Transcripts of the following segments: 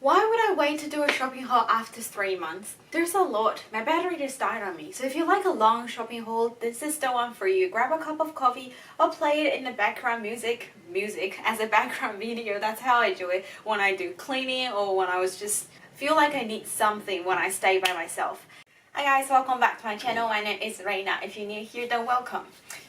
Why would I wait to do a shopping haul after 3 months? There's a lot. My battery just died on me. So if you like a long shopping haul, this is the one for you. Grab a cup of coffee or play it in the background music as a background video. That's how I do it when I do cleaning or when I was just feel like I need something when I stay by myself. Hi guys, welcome back to my channel. My name is Rena. If you're new here, then welcome.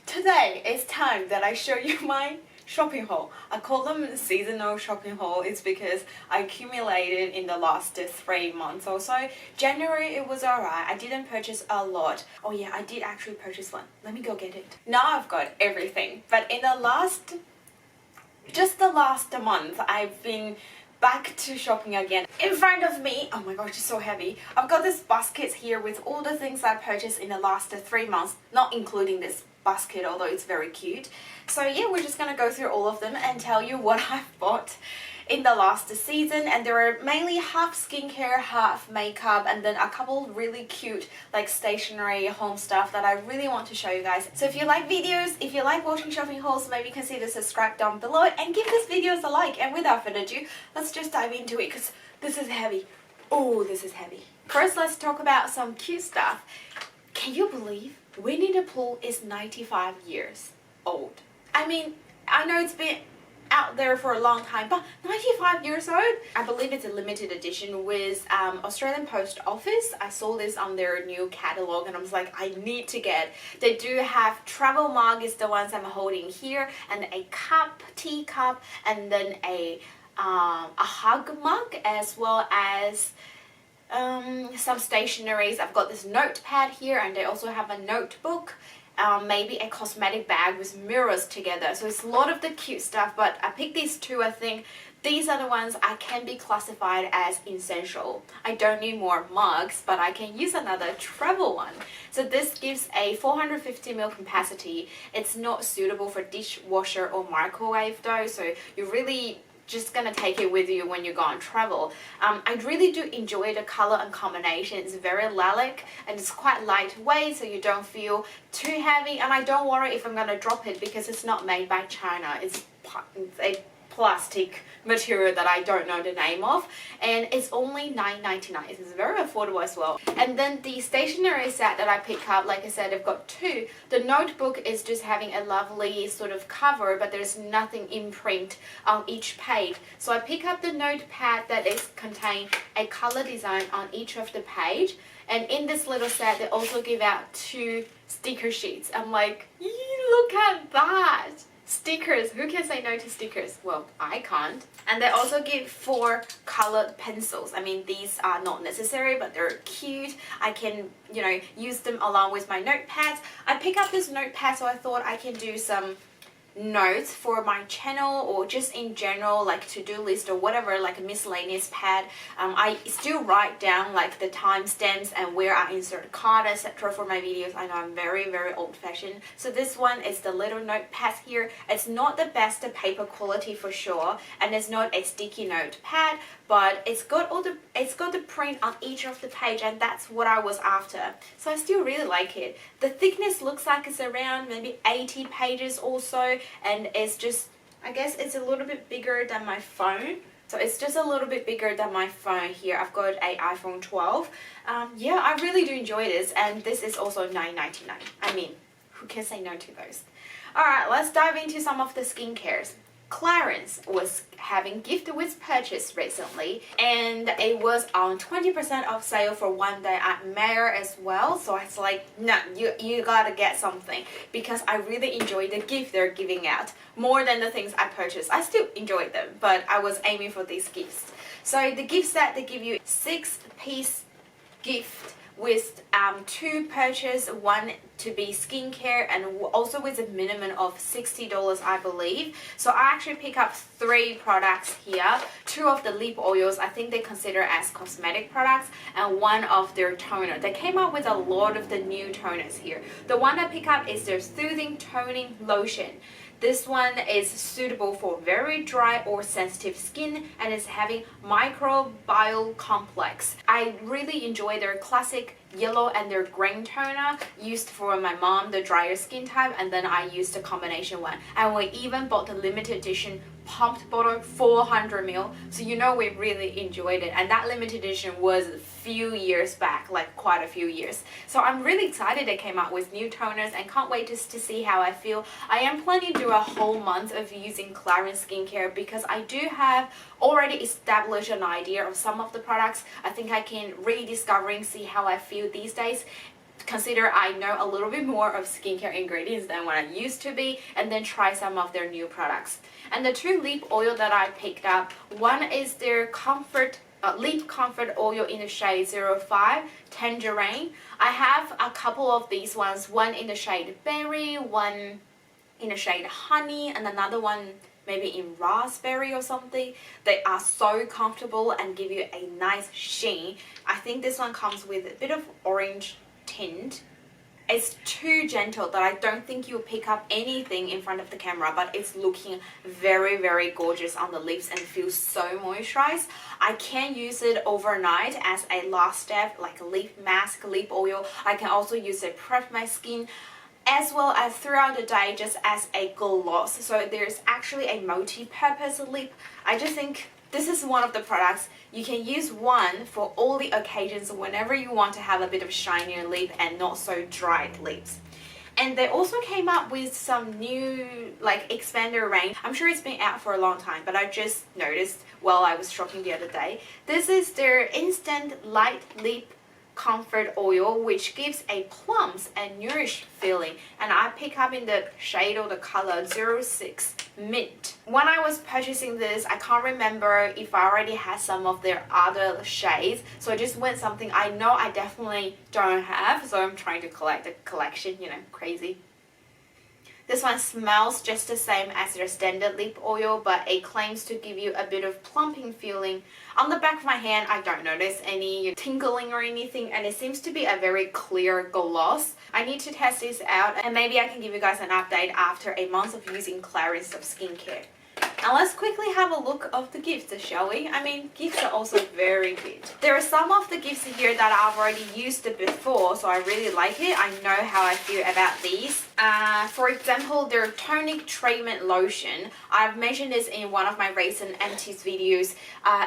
Today it's time that I show you my shopping haul. I call them seasonal shopping haul. It's because I accumulated in the last 3 months or so. January it was alright. I didn't purchase a lot. Oh yeah, I did actually purchase one. Let me go get it. Now I've got everything. But in the last month, I've been back to shopping again. In front of me, oh my gosh, it's so heavy. I've got this basket here with all the things I purchased in the last 3 months, not including this basket, although it's very cute. So yeah, we're just gonna go through all of them and tell you what I've bought in the last season, and there are mainly half skincare, half makeup, and then a couple really cute like stationery home stuff that I really want to show you guys. So if you like videos, if you like watching shopping hauls, maybe consider subscribe down below and give this video a like. And without further ado, let's just dive into it because this is heavy. Oh, this is heavy. First, let's talk about some cute stuff. Can you believe Winnie the Pooh is 95 years old? I mean, I know it's been out there for a long time, but 95 years old? I believe it's a limited edition with Australian Post Office. I saw this on their new catalog and I was like, I need to get. They do have travel mug is the ones I'm holding here, and a cup, tea cup, and then a hug mug, as well as some stationeries. I've got this notepad here, and they also have a notebook. Maybe a cosmetic bag with mirrors together. So it's a lot of the cute stuff, but I picked these two. I think these are the ones I can be classified as essential. I don't need more mugs, but I can use another travel one. So this gives a 450ml capacity. It's not suitable for dishwasher or microwave though, so you really just gonna take it with you when you go on travel. I really do enjoy the color and combination. It's very lilac and it's quite lightweight, so you don't feel too heavy, and I don't worry if I'm gonna drop it because it's not made by China. It's a plastic material that I don't know the name of, and it's only $9.99. It's very affordable as well. And then the stationery set that I pick up, like I said, I've got two. The notebook is just having a lovely sort of cover, but there's nothing imprint on each page. So I pick up the notepad that is contain a color design on each of the page, and in this little set they also give out 2 sticker sheets. I'm like, look at that! Stickers, who can say no to stickers? Well, I can't. And they also give 4 colored pencils. I mean, these are not necessary, but they're cute. I can, you know, use them along with my notepads. I pick up this notepad, so I thought I can do some notes for my channel, or just in general, like to-do list or whatever, like a miscellaneous pad. I still write down like the timestamps and where I insert card, etc. for my videos. I know I'm very old-fashioned. So this one is the little notepad here. It's not the best paper quality for sure, and it's not a sticky notepad, but it's got the print on each of the page, and that's what I was after. So I still really like it. The thickness looks like it's around maybe 80 pages or so, and it's just, I guess it's a little bit bigger than my phone. So it's just a little bit bigger than my phone here. I've got an iPhone 12. Yeah, I really do enjoy this, and this is also $9.99. I mean, who can say no to those? Alright, let's dive into some of the skincares. Clarins was having gift with purchase recently, and it was on 20% off sale for one day at Mayer as well. So it's like, no, you gotta get something, because I really enjoy the gift they're giving out more than the things I purchased. I still enjoyed them, but I was aiming for these gifts. So the gift set, they give you 6-piece gift with 2 purchase, 1 to be skincare, and also with a minimum of $60, I believe. So I actually pick up 3 products here. 2 of the lip oils I think they consider as cosmetic products, and 1 of their toner. They came out with a lot of the new toners here. The one I pick up is their soothing toning lotion. This one is suitable for very dry or sensitive skin, and is having microbial complex. I really enjoy their classic yellow and their green toner used for my mom, the drier skin type, and then I used the combination one. And we even bought the limited edition pumped bottle, 400ml. So you know we really enjoyed it, and that limited edition was a few years back, like quite a few years. So I'm really excited they came out with new toners and can't wait to see how I feel. I am planning to do a whole month of using Clarins skincare because I do have already established an idea of some of the products. I think I can rediscovering, see how I feel these days. Consider I know a little bit more of skincare ingredients than what I used to be, and then try some of their new products. And the two lip oil that I picked up, one is their lip comfort oil in the shade 05 Tangerine. I have a couple of these ones, one in the shade Berry, one in the shade Honey, and another one maybe in Raspberry or something. They are so comfortable and give you a nice sheen. I think this one comes with a bit of orange tint. It's too gentle that I don't think you'll pick up anything in front of the camera, but it's looking very, very gorgeous on the lips and feels so moisturized. I can use it overnight as a last step, like a lip mask, lip oil. I can also use it prep my skin, as well as throughout the day just as a gloss. So there's actually a multi-purpose lip. I just think this is one of the products you can use one for all the occasions whenever you want to have a bit of shinier lip and not so dried lips. And they also came up with some new like expander range. I'm sure it's been out for a long time, but I just noticed while I was shopping the other day. This is their instant light lip comfort oil, which gives a plump and nourished feeling, and I pick up in the shade or the color 06 Mint. When I was purchasing this, I can't remember if I already had some of their other shades, so I just went something I know I definitely don't have, so I'm trying to collect a collection, you know, crazy. This one smells just the same as their standard lip oil, but it claims to give you a bit of plumping feeling. On the back of my hand, I don't notice any tingling or anything, and it seems to be a very clear gloss. I need to test this out, and maybe I can give you guys an update after a month of using Clarins of skincare. Now let's quickly have a look of the gifts, shall we? I mean, gifts are also very good. There are some of the gifts here that I've already used before, so I really like it. I know how I feel about these. For example, their tonic treatment lotion. I've mentioned this in one of my recent empties videos.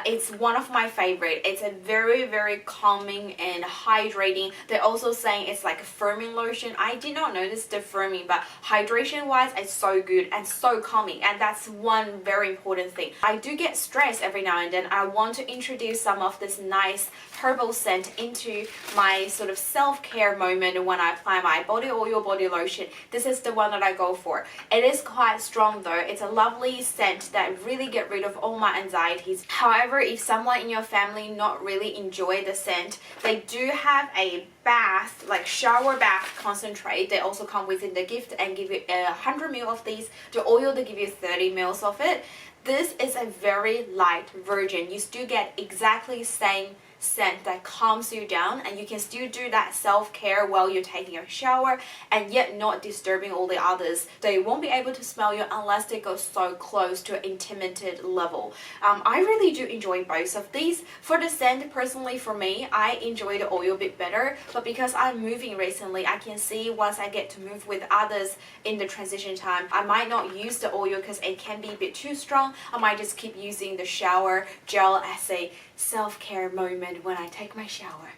It's one of my favorite. It's a very, very calming and hydrating. They're also saying it's like a firming lotion. I did not notice the firming, but hydration wise, it's so good and so calming, and that's one very important thing. I do get stressed every now and then. I want to introduce some of this nice herbal scent into my sort of self-care moment when I apply my body oil, body lotion. This is the one that I go for. It is quite strong though. It's a lovely scent that really get rid of all my anxieties. However, if someone in your family not really enjoy the scent, they do have a bath, like shower bath concentrate. They also come within the gift and give you 100ml of these. The oil, they give you 30ml of it. This is a very light version. You still get exactly same scent that calms you down, and you can still do that self-care while you're taking a shower and yet not disturbing all the others. They won't be able to smell you unless they go so close to an intimate level. I really do enjoy both of these. For the scent, personally for me, I enjoy the oil a bit better, but because I'm moving recently, I can see once I get to move with others in the transition time, I might not use the oil because it can be a bit too strong. I might just keep using the shower gel as a self-care moment when I take my shower.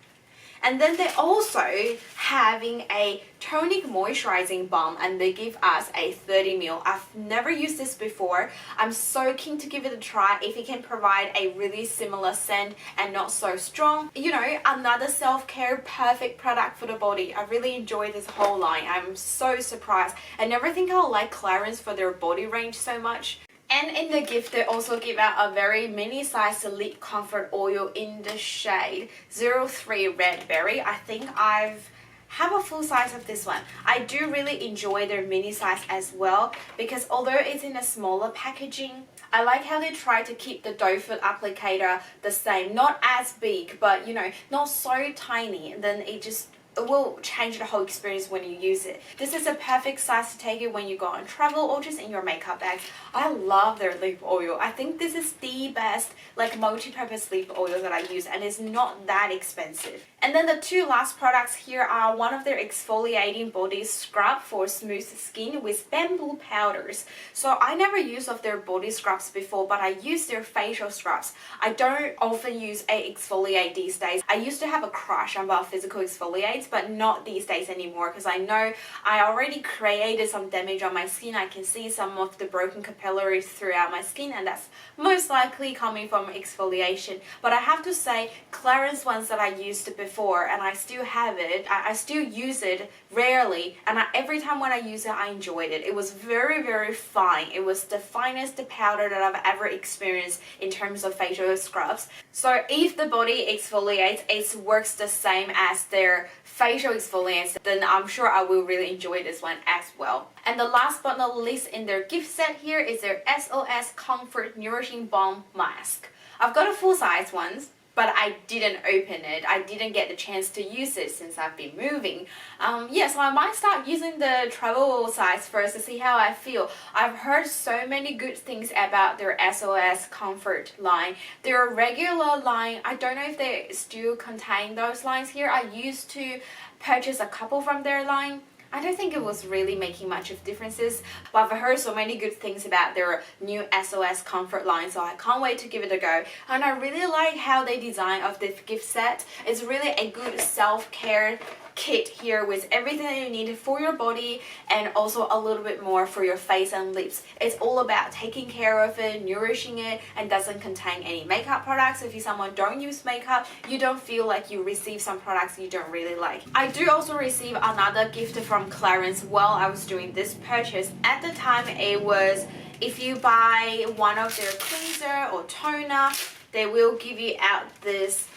And then they're also having a tonic moisturizing balm, and they give us a 30ml. I've never used this before. I'm so keen to give it a try if it can provide a really similar scent and not so strong. You know, another self-care perfect product for the body. I really enjoy this whole line. I'm so surprised. I never think I'll like Clarins for their body range so much. And in the gift, they also give out a very mini-sized lip comfort oil in the shade 03 Red Berry. I think I've have a full size of this one. I do really enjoy their mini size as well, because although it's in a smaller packaging, I like how they try to keep the doe foot applicator the same. Not as big, but you know, not so tiny. And then it just it will change the whole experience when you use it. This is a perfect size to take it when you go on travel or just in your makeup bag. I love their lip oil. I think this is the best like multi-purpose lip oil that I use, and it's not that expensive. And then the two last products here are one of their exfoliating body scrub for smooth skin with bamboo powders. So I never used of their body scrubs before, but I use their facial scrubs. I don't often use a exfoliate these days. I used to have a crush about physical exfoliates, but not these days anymore, because I know I already created some damage on my skin. I can see some of the broken capillaries throughout my skin, and that's most likely coming from exfoliation. But I have to say, Clarins ones that I used before, and I still have it, I still use it rarely, and every time when I use it, I enjoyed it. It was very, very fine. It was the finest powder that I've ever experienced in terms of facial scrubs. So if the body exfoliates, it works the same as their facial exfoliants, then I'm sure I will really enjoy this one as well. And the last but not least in their gift set here is their SOS Comfort Nourishing Balm Mask. I've got a full-size one, but I didn't open it. I didn't get the chance to use it since I've been moving. So I might start using the travel size first to see how I feel. I've heard so many good things about their SOS Comfort line. Their regular line, I don't know if they still contain those lines here. I used to purchase a couple from their line. I don't think it was really making much of differences, but I've heard so many good things about their new SOS Comfort line, so I can't wait to give it a go. And I really like how they design of this gift set. It's really a good self-care kit here with everything that you need for your body and also a little bit more for your face and lips. It's all about taking care of it, nourishing it, and doesn't contain any makeup products. If you're someone don't use makeup, you don't feel like you receive some products you don't really like. I do also receive another gift from Clarins while I was doing this purchase. At the time, it was if you buy one of their cleanser or toner, they will give you out this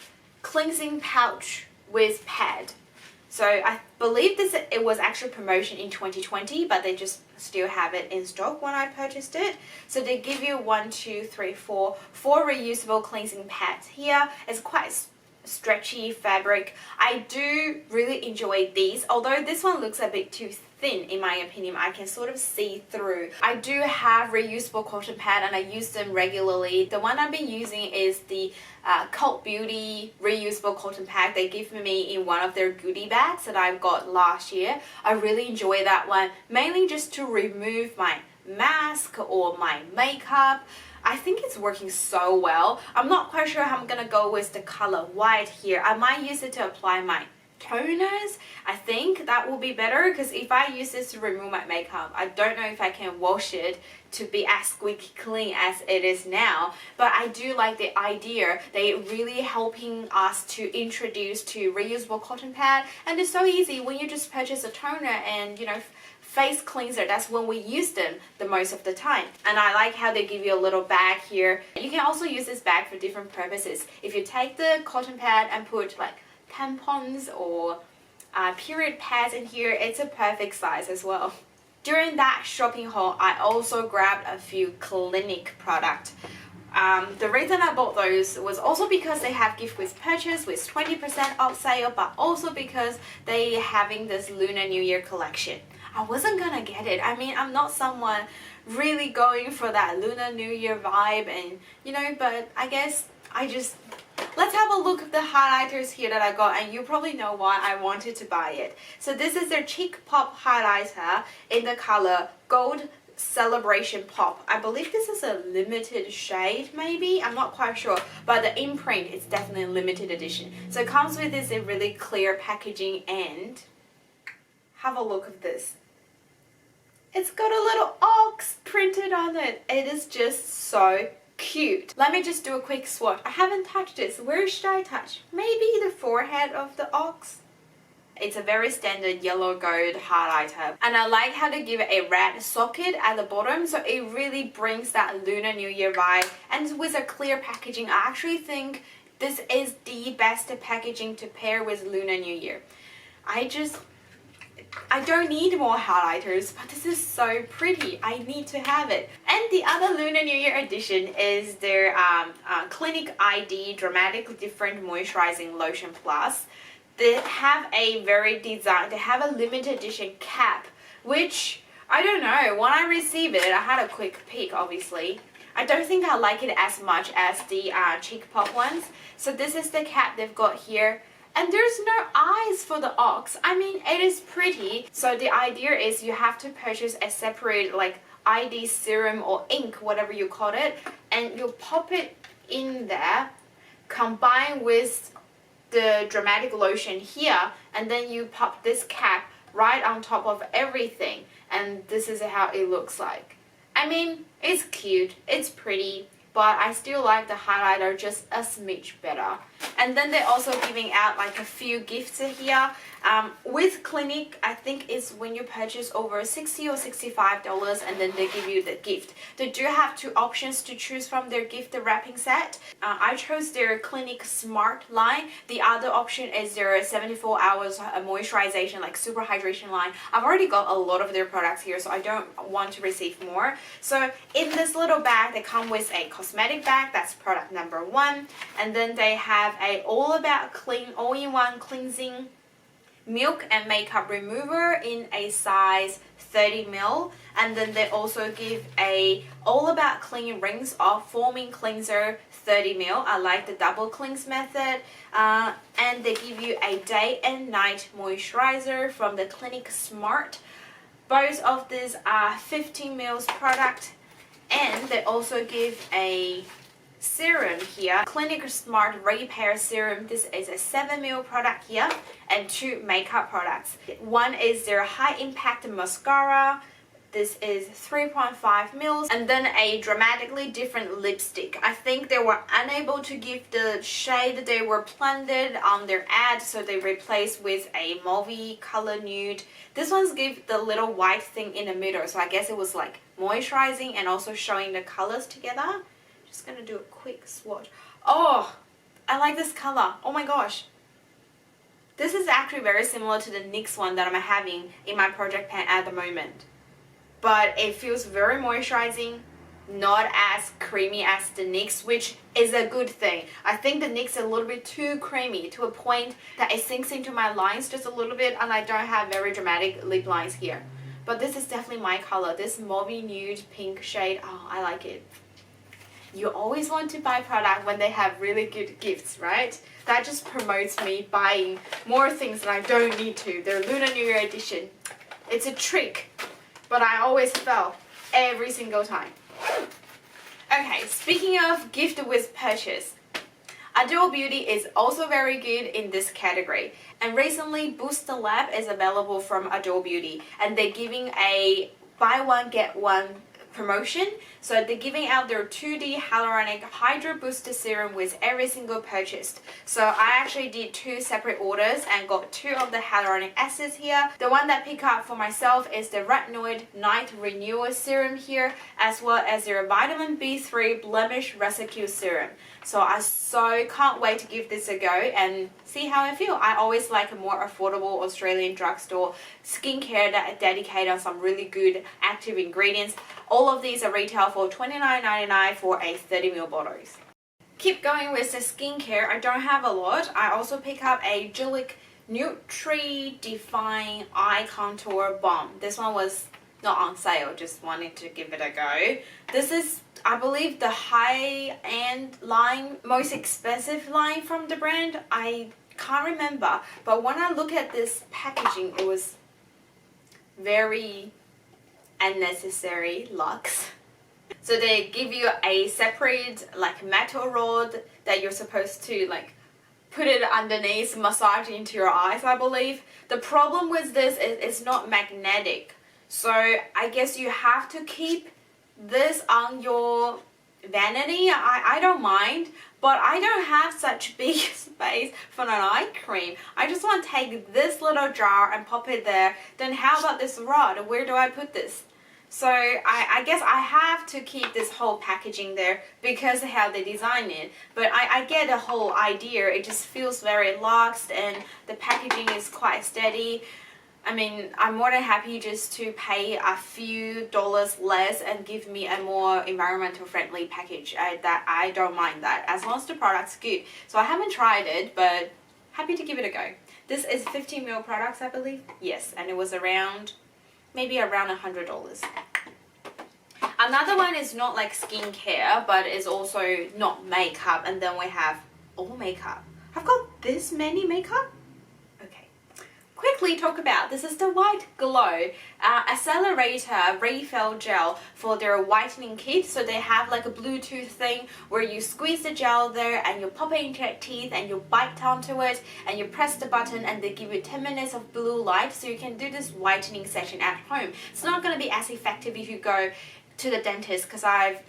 cleansing pouch with pad. So I believe it was actually promotion in 2020, but they just still have it in stock when I purchased it. So they give you 4 reusable cleansing pads here. It's quite stretchy fabric. I do really enjoy these, although this one looks a bit too thin in my opinion. I can sort of see through. I do have reusable cotton pad and I use them regularly. The one I've been using is the Cult Beauty reusable cotton pad they give me in one of their goodie bags that I got last year. I really enjoy that one, mainly just to remove my mask or my makeup. I think it's working so well. I'm not quite sure how I'm gonna go with the color white here. I might use it to apply my toners. I think that will be better, because if I use this to remove my makeup, I don't know if I can wash it to be as squeaky clean as it is now. But I do like the idea. They really helping us to introduce to reusable cotton pad, and it's so easy when you just purchase a toner and face cleanser. That's when we use them the most of the time. And I like how they give you a little bag here. You can also use this bag for different purposes. If you take the cotton pad and put like tampons or period pads in here, it's a perfect size as well. During that shopping haul, I also grabbed a few Clinique products. The reason I bought those was also because they have gift with purchase with 20% off sale, but also because they having this Lunar New Year collection. I wasn't gonna get it. I mean, I'm not someone really going for that Lunar New Year vibe, and but I guess let's have a look at the highlighters here that I got, and you probably know why I wanted to buy it. So this is their Cheek Pop highlighter in the color Gold Celebration Pop. I believe this is a limited shade, maybe, I'm not quite sure, but the imprint is definitely limited edition. So it comes with this in really clear packaging, and have a look at this. It's got a little ox printed on it. It is just so cute. Let me just do a quick swatch. I haven't touched this. Where should I touch? Maybe the forehead of the ox. It's a very standard yellow gold highlighter, and I like how they give it a red socket at the bottom, so it really brings that Lunar New Year vibe. And with a clear packaging, I actually think this is the best packaging to pair with Lunar New Year. I don't need more highlighters, but this is so pretty. I need to have it. And the other Lunar New Year edition is their Clinique ID Dramatically Different Moisturizing Lotion Plus. they have a they have a limited edition cap, which I don't know, when I received it, I had a quick peek obviously. I don't think I like it as much as the Cheek Pop ones. So this is the cap they've got here. And there's no eyes for the ox. I mean, it is pretty. So the idea is you have to purchase a separate like ID serum or ink, whatever you call it, and you pop it in there, combine with the dramatic lotion here, and then you pop this cap right on top of everything, and this is how it looks like. I mean, it's cute, it's pretty, but I still like the highlighter just a smidge better. And then they're also giving out like a few gifts here. With Clinique, I think it's when you purchase over $60 or $65 and then they give you the gift. They do have two options to choose from their gift wrapping set. I chose their Clinique Smart line. The other option is their 74 hours moisturization, like super hydration line. I've already got a lot of their products here, so I don't want to receive more. So in this little bag, they come with a cosmetic bag. That's product number 1. And then they have a all about clean, all-in-one cleansing milk and makeup remover in a size 30 ml, and then they also give a all about clean rinse off foaming cleanser 30 ml. I like the double cleanse method. And they give you a day and night moisturizer from the Clinique Smart. Both of these are 15 ml product, and they also give a serum here, Clinique Smart Repair Serum. This is a 7 ml product here, and 2 makeup products. One is their high impact mascara. This is 3.5 ml, and then a dramatically different lipstick. I think they were unable to give the shade they were planted on their ad, so they replaced with a mauve color nude. This one's give the little white thing in the middle, so I guess it was like moisturizing and also showing the colors together. Just gonna do a quick swatch. Oh, I like this color. Oh my gosh. This is actually very similar to the NYX one that I'm having in my project pan at the moment. But it feels very moisturizing, not as creamy as the NYX, which is a good thing. I think the NYX is a little bit too creamy to a point that it sinks into my lines just a little bit, and I don't have very dramatic lip lines here. But this is definitely my color. This mauve nude pink shade. Oh, I like it. You always want to buy product when they have really good gifts, right? That just promotes me buying more things that I don't need to. Their Lunar New Year edition. It's a trick, but I always fail every single time. Okay, speaking of gift with purchase, Adore Beauty is also very good in this category. And recently, Boost the Lab is available from Adore Beauty, and they're giving a buy one get one promotion. So they're giving out their 2D Hyaluronic Hydro Booster Serum with every single purchase. So I actually did 2 separate orders and got 2 of the hyaluronic acids here. The one that I picked up for myself is the Retinoid Night Renewal Serum here, as well as their Vitamin B3 Blemish Rescue Serum. So I can't wait to give this a go and see how I feel. I always like a more affordable Australian drugstore skincare that are dedicated on some really good active ingredients. All of these are retail for $29.99 for a 30 ml bottles. Keep going with the skincare. I don't have a lot. I also pick up a Gillick Nutri Define Eye Contour Balm. This one was not on sale, just wanted to give it a go. This is, I believe, the high-end line, most expensive line from the brand. I can't remember, but when I look at this packaging, it was very unnecessary luxe. So they give you a separate like metal rod that you're supposed to like put it underneath, massage into your eyes, I believe. The problem with this is it's not magnetic. So I guess you have to keep this on your vanity. I don't mind, but I don't have such big space for an eye cream. I just want to take this little jar and pop it there. Then how about this rod? Where do I put this? So I guess I have to keep this whole packaging there because of how they design it. But I get the whole idea. It just feels very luxe and the packaging is quite steady. I mean, I'm more than happy just to pay a few dollars less and give me a more environmental friendly package. I don't mind that as long as the product's good. So I haven't tried it, but happy to give it a go. This is 50ml products, I believe. Yes, and it was maybe around $100. Another one is not like skincare, but is also not makeup. And then we have all makeup. I've got this many makeup. Okay. Quickly talk about, this is the White Glow Accelerator Refill Gel for their whitening kit. So they have like a Bluetooth thing where you squeeze the gel there and you pop it into your teeth and you bite onto it and you press the button and they give you 10 minutes of blue light, so you can do this whitening session at home. It's not going to be as effective if you go to the dentist, because I've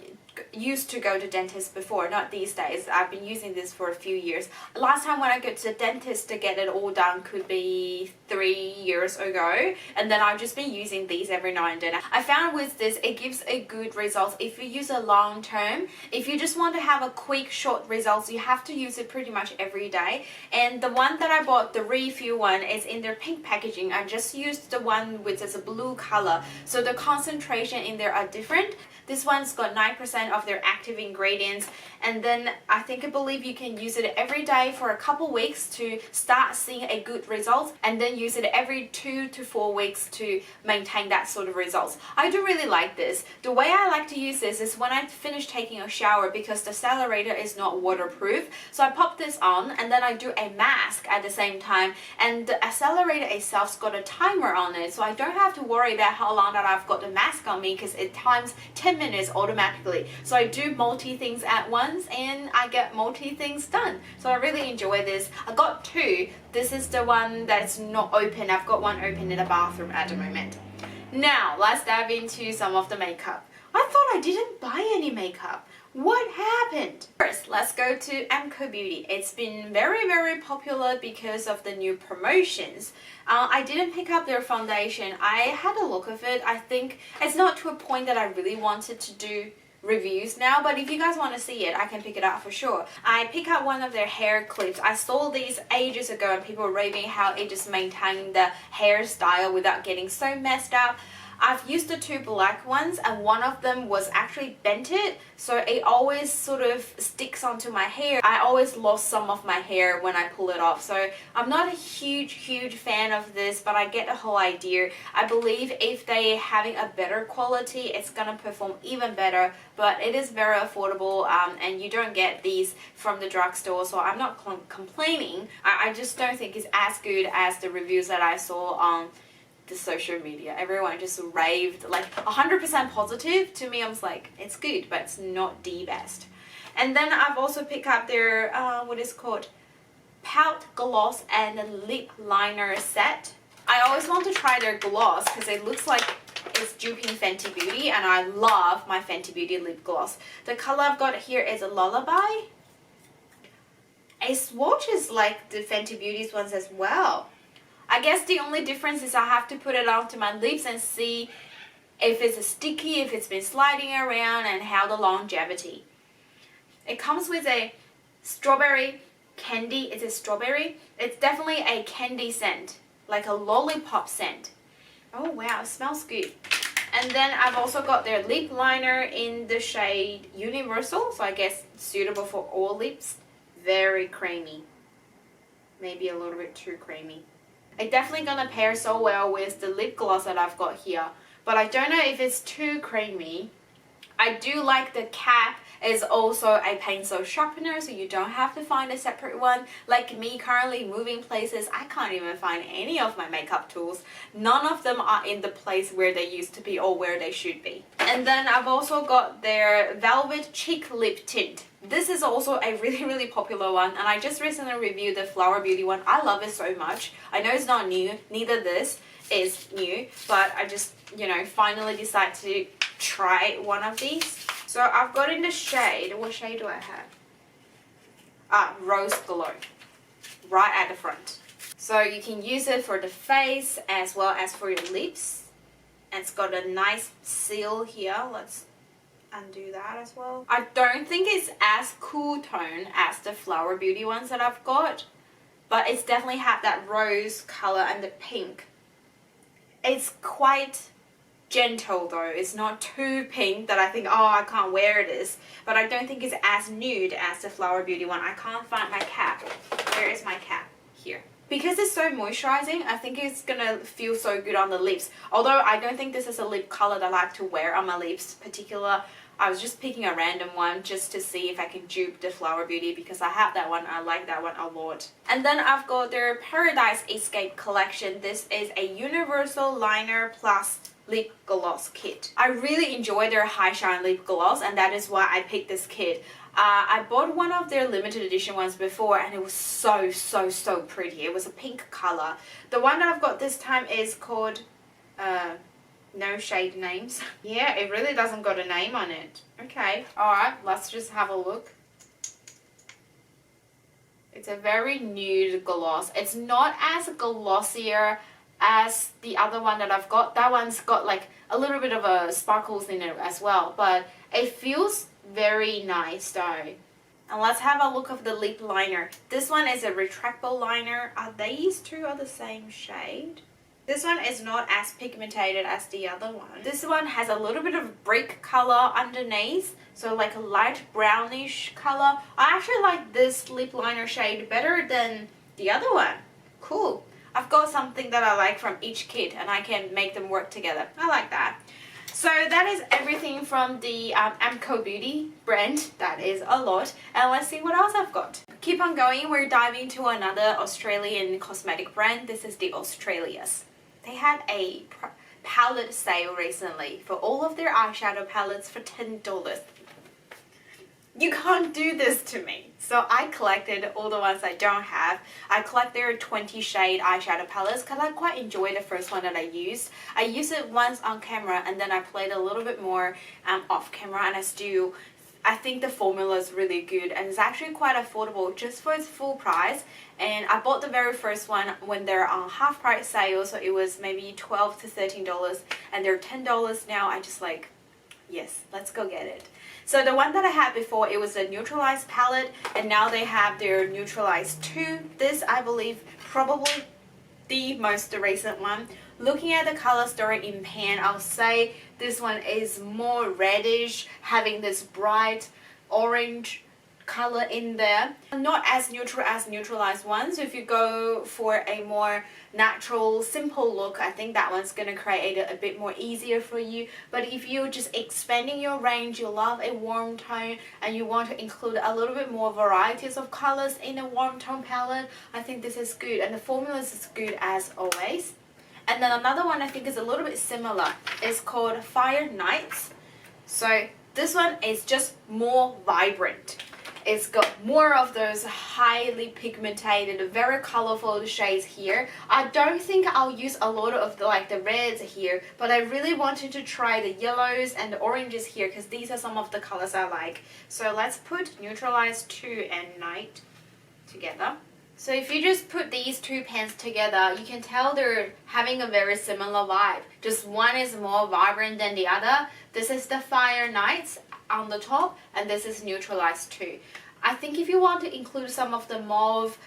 used to go to dentist before, not these days. I've been using this for a few years. Last time when I go to the dentist to get it all done could be 3 years ago, and then I've just been using these every now and then. I found with this it gives a good result if you use it long term. If you just want to have a quick short results, you have to use it pretty much every day. And the one that I bought, the refill one, is in their pink packaging. I just used the one which is a blue color, so the concentration in there are different. This one's got 9% of their active ingredients, and then I believe you can use it every day for a couple weeks to start seeing a good result, and then use it every 2 to 4 weeks to maintain that sort of results. I do really like this. The way I like to use this is when I finish taking a shower, because the accelerator is not waterproof. So I pop this on and then I do a mask at the same time, and the accelerator itself's got a timer on it, so I don't have to worry about how long that I've got the mask on me, because it times 10 minutes automatically. So I do multi things at once and I get multi things done. So I really enjoy this. I got two. This is the one that's not open. I've got one open in the bathroom at the moment. Now let's dive into some of the makeup. I thought I didn't buy any makeup. What happened? First, let's go to Emma Beauty. It's been very popular because of the new promotions. I didn't pick up their foundation. I had a look of it. I think it's not to a point that I really wanted to do reviews now, but if you guys want to see it, I can pick it up for sure. I pick up one of their hair clips. I saw these ages ago and people were raving how it just maintained the hairstyle without getting so messed up. I've used the two black ones and one of them was actually bented, so it always sort of sticks onto my hair. I always lost some of my hair when I pull it off, so I'm not a huge fan of this, but I get the whole idea. I believe if they're having a better quality, it's gonna perform even better, but it is very affordable, and you don't get these from the drugstore, so I'm not complaining. I just don't think it's as good as the reviews that I saw on the social media. Everyone just raved like 100% positive. To me, I was like, it's good, but it's not the best. And then I've also picked up their what is called Pout Gloss and Lip Liner set. I always want to try their gloss because it looks like it's duping Fenty Beauty, and I love my Fenty Beauty lip gloss. The color I've got here is a Lullaby. It swatches like the Fenty Beauty's ones as well. I guess the only difference is I have to put it onto my lips and see if it's sticky, if it's been sliding around, and how the longevity. It comes with a strawberry candy. It's a strawberry. It's definitely a candy scent, like a lollipop scent. Oh wow, it smells good. And then I've also got their lip liner in the shade Universal, so I guess suitable for all lips. Very creamy. Maybe a little bit too creamy. It's definitely gonna pair so well with the lip gloss that I've got here, but I don't know if it's too creamy. I do like the cap is also a pencil sharpener, so you don't have to find a separate one. Like me, currently moving places, I can't even find any of my makeup tools. None of them are in the place where they used to be or where they should be. And then I've also got their Velvet Cheek Lip Tint. This is also a really popular one, and I just recently reviewed the Flower Beauty one. I love it so much. I know it's not new, neither this is new, but I just, you know, finally decided to try one of these. So I've got in the shade, what shade do I have? Rose Glow, right at the front. So you can use it for the face as well as for your lips. And it's got a nice seal here. Let's undo that as well. I don't think it's as cool tone as the Flower Beauty ones that I've got, but it's definitely had that rose color and the pink. It's quite gentle though. It's not too pink that I think, oh, I can't wear this, but I don't think it's as nude as the Flower Beauty one. I can't find my cap. Where is my cap? Here. Because it's so so moisturizing. I think it's gonna feel so good on the lips. Although I don't think this is a lip color that I like to wear on my lips particular. I was just picking a random one just to see if I can dupe the Flower Beauty because I have that one. I like that one a lot. And then I've got their Paradise Escape collection. This is a universal liner plus lip gloss kit. I really enjoy their high shine lip gloss, and that is why I picked this kit. I bought one of their limited edition ones before and it was so pretty. It was a pink color. The one that I've got this time is called no shade names. Yeah, it really doesn't got a name on it. Okay, alright, let's just have a look. It's a very nude gloss. It's not as glossier as the other one that I've got. That one's got like a little bit of a sparkles in it as well, but it feels very nice though. And let's have a look of the lip liner. This one is a retractable liner. Are these two the same shade? This one is not as pigmented as the other one. This one has a little bit of brick color underneath, so like a light brownish color. I actually like this lip liner shade better than the other one. Cool. I've got something that I like from each kit and I can make them work together. I like that. So that is everything from the Amco Beauty brand. That is a lot. And let's see what else I've got. Keep on going. We're diving to another Australian cosmetic brand. This is the Australias. They had a palette sale recently for all of their eyeshadow palettes for $10. You can't do this to me. So I collected all the ones I don't have. I collect their 20 shade eyeshadow palettes because I quite enjoy the first one that I used. I used it once on camera and then I played a little bit more off camera, and I think the formula is really good and it's actually quite affordable just for its full price. And I bought the very first one when they're on half price sale, so it was maybe $12 to $13 and they're $10 now. I just like, yes, let's go get it. So the one that I had before, it was a neutralized palette, and now they have their neutralized 2. This, I believe, probably the most recent one. Looking at the color story in pan, I'll say this one is more reddish, having this bright orange color in there. Not as neutral as neutralized ones. So if you go for a more natural, simple look, I think that one's going to create it a bit more easier for you. But if you're just expanding your range, you love a warm tone and you want to include a little bit more varieties of colors in a warm tone palette, I think this is good, and the formula is good as always. And then another one I think is a little bit similar. It's called Fire Nights. So this one is just more vibrant. It's got more of those highly pigmented, very colorful shades here. I don't think I'll use a lot of the reds here, but I really wanted to try the yellows and the oranges here because these are some of the colors I like. So let's put Neutralize 2 and Night together. So if you just put these two pens together, you can tell they're having a very similar vibe. Just one is more vibrant than the other. This is the Fire Nights on the top, and this is Neutralized 2. I think if you want to include some of the mauve,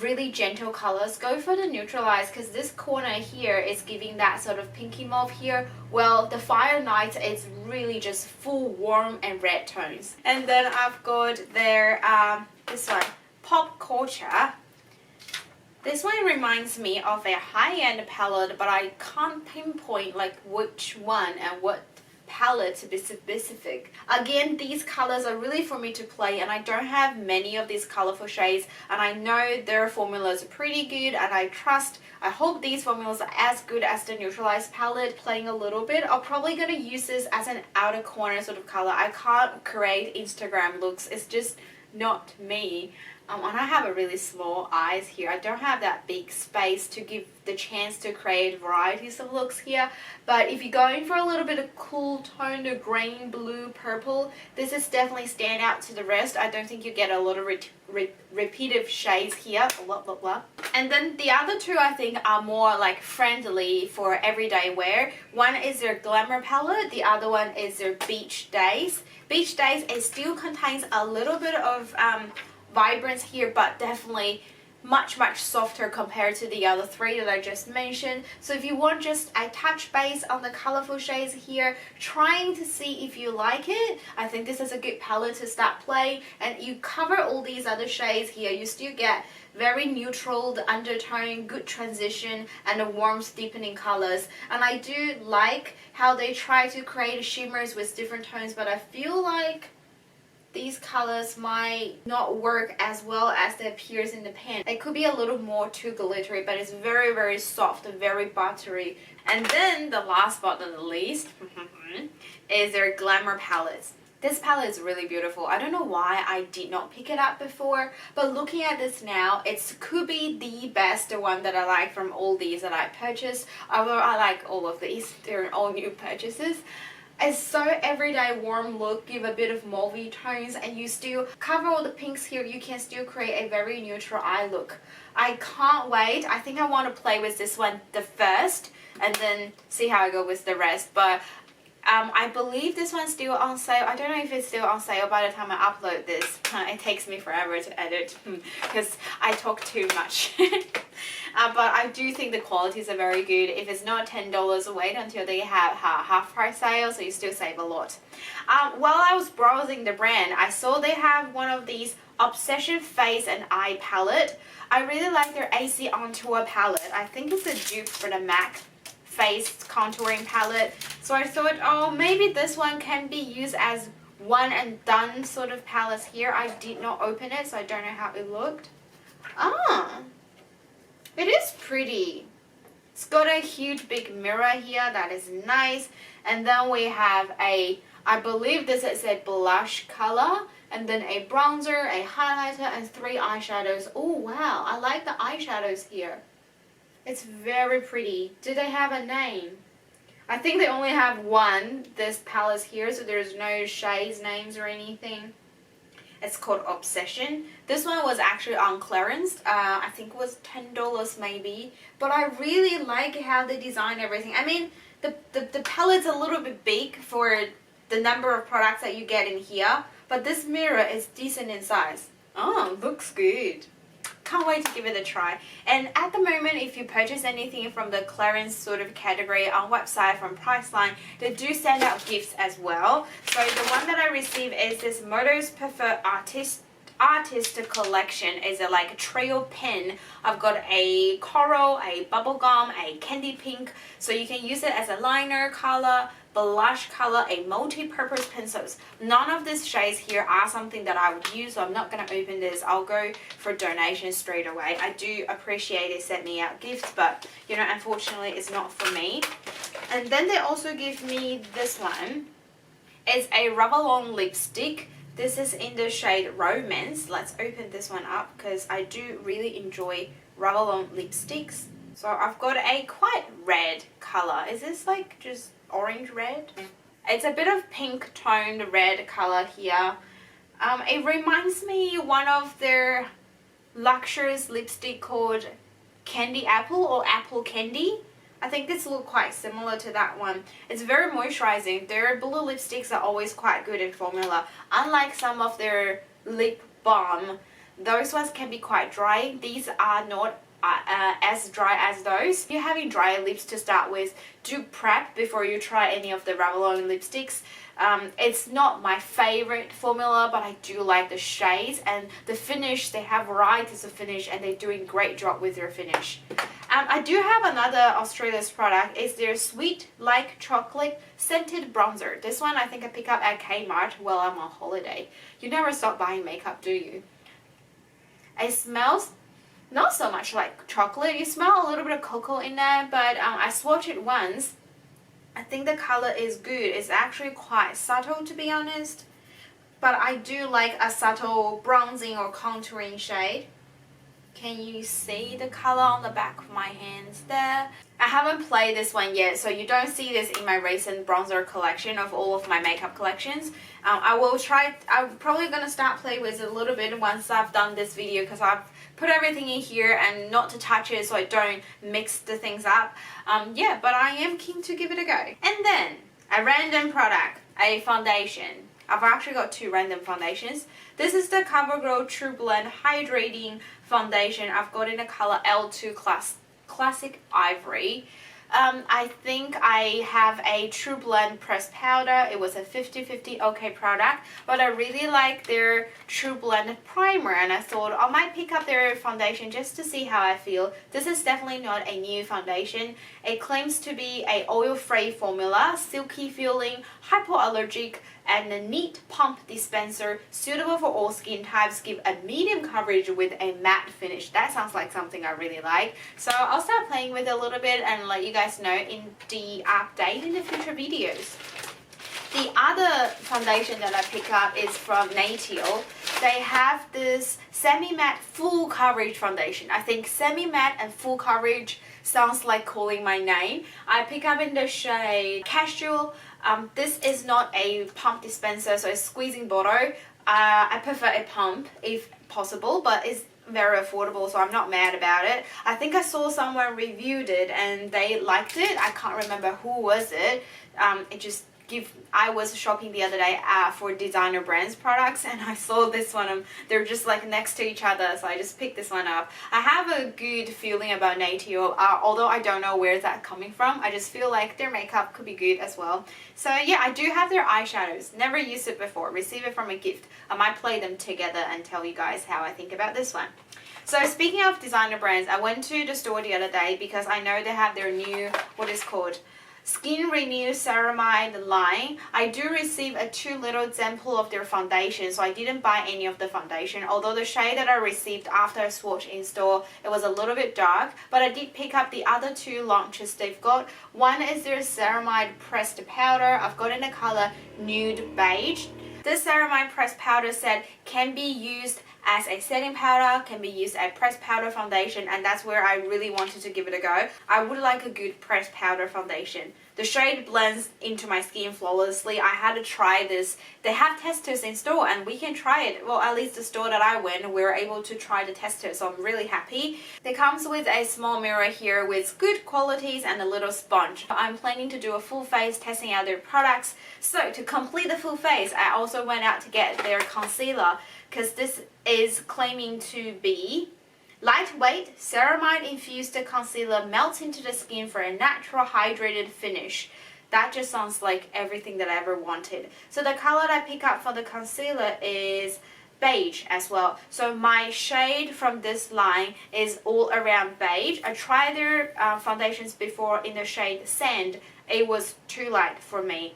really gentle colors, go for the Neutralized, because this corner here is giving that sort of pinky mauve here. Well, the Fire Nights is really just full warm and red tones. And then I've got their this one, Pop Culture. This one reminds me of a high-end palette, but I can't pinpoint like which one and what palette to be specific. Again, these colors are really for me to play, and I don't have many of these colorful shades, and I know their formulas are pretty good, and I hope these formulas are as good as the neutralized palette. Playing a little bit, I'm probably gonna use this as an outer corner sort of color. I can't create Instagram looks, it's just not me. And I have a really small eyes here. I don't have that big space to give the chance to create varieties of looks here. But if you're going for a little bit of cool tone, the green, blue, purple, this is definitely stand out to the rest. I don't think you get a lot of repetitive shades here. Blah, blah, blah. And then the other two I think are more like friendly for everyday wear. One is their Glamour palette. The other one is their Beach Days. Beach Days, it still contains a little bit of vibrance here, but definitely much softer compared to the other three that I just mentioned. So if you want just a touch base on the colorful shades here, trying to see if you like it, I think this is a good palette to start playing. And you cover all these other shades here, you still get very neutral, the undertone, good transition, and the warmth deepening colors. And I do like how they try to create shimmers with different tones, but I feel like these colors might not work as well as they appears in the pen. It could be a little more too glittery, but it's very soft and very buttery. And then the last but not the least is their Glamour palettes. This palette is really beautiful. I don't know why I did not pick it up before, but looking at this now, it could be the best one that I like from all these that I purchased. Although I like all of these, they're all new purchases. It's so everyday warm look, give a bit of mauvey tones, and you still cover all the pinks here. You can still create a very neutral eye look. I can't wait. I think I want to play with this one the first and then see how I go with the rest. But I believe this one's still on sale. I don't know if it's still on sale by the time I upload this. It takes me forever to edit because I talk too much. But I do think the qualities are very good. If it's not $10, wait until they have half price sale, so you still save a lot. While I was browsing the brand, I saw they have one of these Obsession Face and Eye palette. I really like their AC On Tour palette. I think it's a dupe for the MAC face contouring palette. So I thought, oh, maybe this one can be used as one and done sort of palettes here. I did not open it, so I don't know how it looked. It is pretty. It's got a huge big mirror here. That is nice. And then we have a, I believe this is a blush color, and then a bronzer, a highlighter, and 3 eyeshadows. Oh, wow. I like the eyeshadows here. It's very pretty. Do they have a name? I think they only have one, this palette here, so there's no shades names or anything. It's called Obsession. This one was actually on clearance. I think it was $10 maybe. But I really like how they design everything. I mean, the palette's a little bit big for the number of products that you get in here. But this mirror is decent in size. Oh, looks good. Can't wait to give it a try. And at the moment, if you purchase anything from the clearance sort of category on website from Priceline, they do send out gifts as well. So the one that I received is this Motors Preferred Artist collection. Is it like a trail pen? I've got a coral, a bubblegum, a candy pink, so you can use it as a liner color, blush color, a multi-purpose pencils. None of these shades here are something that I would use, so I'm not going to open this. I'll go for donation straight away. I do appreciate it sent me out gifts, but you know, unfortunately it's not for me. And then they also give me this one. It's a Revlon lipstick. This is in the shade Romance. Let's open this one up because I do really enjoy Revlon lipsticks. So I've got a quite red color. Is this like just orange red? It's a bit of pink toned red color here. It reminds me one of their luxurious lipstick called Candy Apple or Apple Candy. I think this looks quite similar to that one. It's very moisturizing. Their blue lipsticks are always quite good in formula. Unlike some of their lip balm, those ones can be quite dry. These are not as dry as those. If you're having dry lips to start with, do prep before you try any of the Revlon lipsticks. It's not my favorite formula, but I do like the shades and the finish. They have varieties of finish and they're doing a great job with their finish. I do have another Australia's product. It's their Sweet Like Chocolate Scented Bronzer. This one I think I pick up at Kmart while I'm on holiday. You never stop buying makeup, do you? It smells not so much like chocolate. You smell a little bit of cocoa in there, but I swatched it once. I think the color is good. It's actually quite subtle, to be honest, but I do like a subtle bronzing or contouring shade. Can you see the color on the back of my hands there? I haven't played this one yet, so you don't see this in my recent bronzer collection of all of my makeup collections. I will try. I'm probably gonna start playing with it a little bit once I've done this video, because I've put everything in here and not to touch it so I don't mix the things up. Yeah, but I am keen to give it a go. And then a random product, a foundation. I've actually got two random foundations. This is the CoverGirl True Blend Hydrating foundation. I've got in the color L2 Classic Ivory. I think I have a True Blend pressed powder. It was a 50/50 okay product, but I really like their True Blend primer, and I thought I might pick up their foundation just to see how I feel. This is definitely not a new foundation. It claims to be a oil-free formula, silky feeling, hypoallergic, and a neat pump dispenser suitable for all skin types. Give a medium coverage with a matte finish. That sounds like something I really like. So I'll start playing with it a little bit and let you guys know in the update in the future videos. The other foundation that I pick up is from Natio. They have this semi-matte full coverage foundation. I think semi-matte and full coverage sounds like calling my name. I pick up in the shade Casual. This is not a pump dispenser, so a squeezing bottle. I prefer a pump if possible, but it's very affordable, so I'm not mad about it. I think I saw someone reviewed it and they liked it. I can't remember who was it. I was shopping the other day for designer brands products, and I saw this one. They're just like next to each other, so I just picked this one up. I have a good feeling about Natio, although I don't know where that's coming from. I just feel like their makeup could be good as well. So yeah, I do have their eyeshadows. Never used it before. Received it from a gift. I might play them together and tell you guys how I think about this one. So speaking of designer brands, I went to the store the other day because I know they have their new, what is called, Skin Renew Ceramide line. I do receive a 2 little sample of their foundation, so I didn't buy any of the foundation. Although the shade that I received after I swatched in store, it was a little bit dark, but I did pick up the other 2 launches they've got. One is their Ceramide pressed powder. I've got in the color Nude Beige. This ceramide pressed powder set can be used as a setting powder, can be used as pressed powder foundation, and that's where I really wanted to give it a go. I would like a good pressed powder foundation. The shade blends into my skin flawlessly. I had to try this. They have testers in store and we can try it. Well, at least the store that I went, we were able to try the tester, so I'm really happy. It comes with a small mirror here with good qualities and a little sponge. I'm planning to do a full face testing out their products. So to complete the full face, I also went out to get their concealer because this is claiming to be lightweight, ceramide infused concealer, melts into the skin for a natural hydrated finish. That just sounds like everything that I ever wanted. So the color that I pick up for the concealer is beige as well. So my shade from this line is all around beige. I tried their foundations before in the shade Sand. It was too light for me.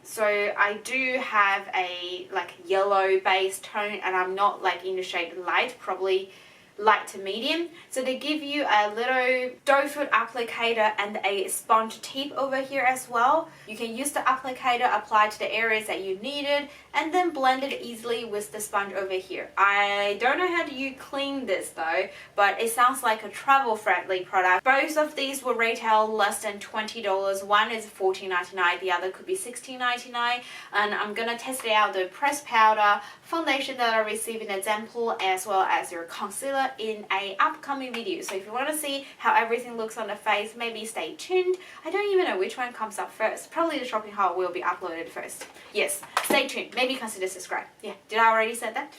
So I do have a like yellow base tone, and I'm not like in the shade light, probably light to medium. So they give you a little doe foot applicator and a sponge tip over here as well. You can use the applicator, apply to the areas that you needed, and then blend it easily with the sponge over here. I don't know how you clean this though, but it sounds like a travel friendly product. Both of these will retail less than $20. One is $14.99, the other could be $16.99, and I'm gonna test it out, the pressed powder foundation that I received in a sample, as well as your concealer in a upcoming video. So if you want to see how everything looks on the face, maybe stay tuned. I don't even know which one comes up first. Probably the shopping haul will be uploaded first. Yes, stay tuned. Maybe consider subscribe. Yeah, did I already say that?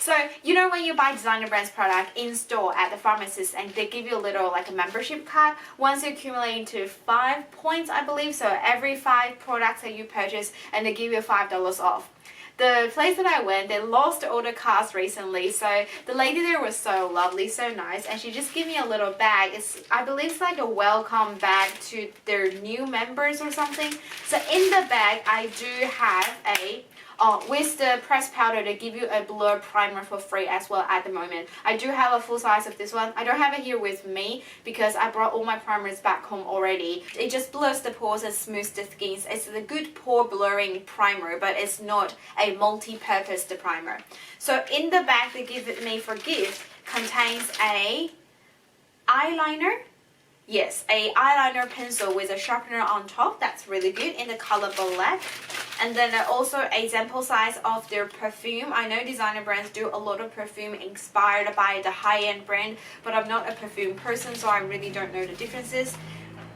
So you know when you buy designer brands product in store at the pharmacist and they give you a little like a membership card, once you accumulate into 5 points, I believe, so every 5 products that you purchase, and they give you $5 off. The place that I went, they lost all the cards recently, so the lady there was so lovely, so nice, and she just gave me a little bag. I believe it's like a welcome bag to their new members or something. So in the bag, I do have a with the pressed powder, they give you a blur primer for free as well at the moment. I do have a full size of this one. I don't have it here with me because I brought all my primers back home already. It just blurs the pores and smooths the skin. It's a good pore blurring primer, but it's not a multi-purpose primer. So in the bag they give it me for gift contains a eyeliner. Yes, a eyeliner pencil with a sharpener on top. That's really good in the color black. And then also a sample size of their perfume. I know designer brands do a lot of perfume inspired by the high-end brand, but I'm not a perfume person, so I really don't know the differences.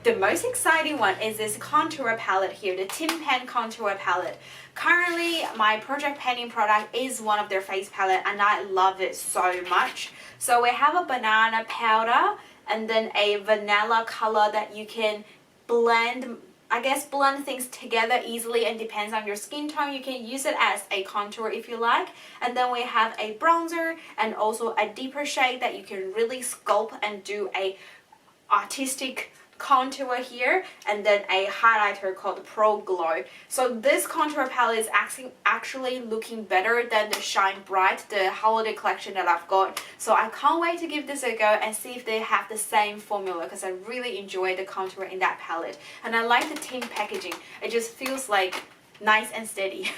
The most exciting one is this contour palette here, the Tin Pan contour palette. Currently, my project painting product is one of their face palette and I love it so much. So we have a banana powder and then a vanilla color that you can blend, I guess blend things together easily, and depends on your skin tone. You can use it as a contour if you like. And then we have a bronzer and also a deeper shade that you can really sculpt and do a artistic contour here, and then a highlighter called Pro Glow. So this contour palette is actually looking better than the Shine Bright, the holiday collection that I've got. So I can't wait to give this a go and see if they have the same formula, because I really enjoy the contour in that palette. And I like the tin packaging. It just feels like nice and steady.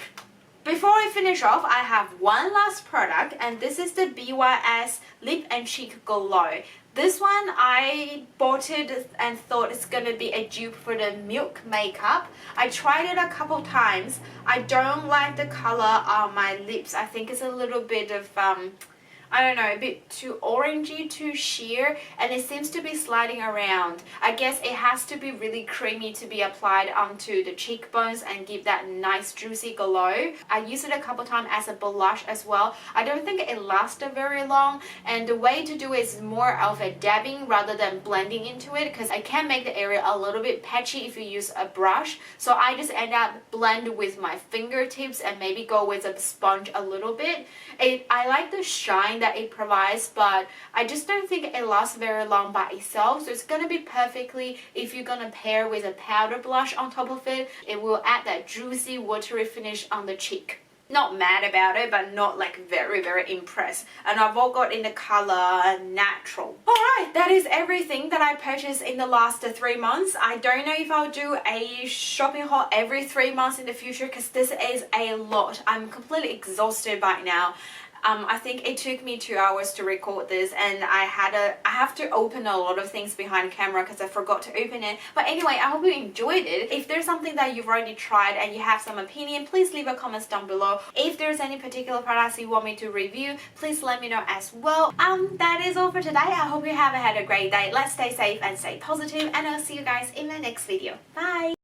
Before I finish off, I have one last product, and this is the BYS Lip and Cheek Glow. This one, I bought it and thought it's gonna be a dupe for the Milk makeup. I tried it a couple times. I don't like the color on my lips. I think it's a little bit of I don't know, a bit too orangey, too sheer, and it seems to be sliding around. I guess it has to be really creamy to be applied onto the cheekbones and give that nice juicy glow. I used it a couple times as a blush as well. I don't think it lasted very long, and the way to do it is more of a dabbing rather than blending into it, because I can make the area a little bit patchy if you use a brush. So I just end up blend with my fingertips and maybe go with a sponge a little bit. I like the shine that it provides, but I just don't think it lasts very long by itself. So it's gonna be perfectly if you're gonna pair with a powder blush on top of it. It will add that juicy watery finish on the cheek. Not mad about it, but not like very impressed. And I've all got in the color Natural. Alright, that is everything that I purchased in the last 3 months. I don't know if I'll do a shopping haul every 3 months in the future, because this is a lot. I'm completely exhausted by now. I think it took me 2 hours to record this, and I have to open a lot of things behind camera because I forgot to open it. But anyway, I hope you enjoyed it. If there's something that you've already tried and you have some opinion, please leave a comment down below. If there's any particular products you want me to review, please let me know as well. That is all for today. I hope you have had a great day. Let's stay safe and stay positive, and I'll see you guys in my next video. Bye!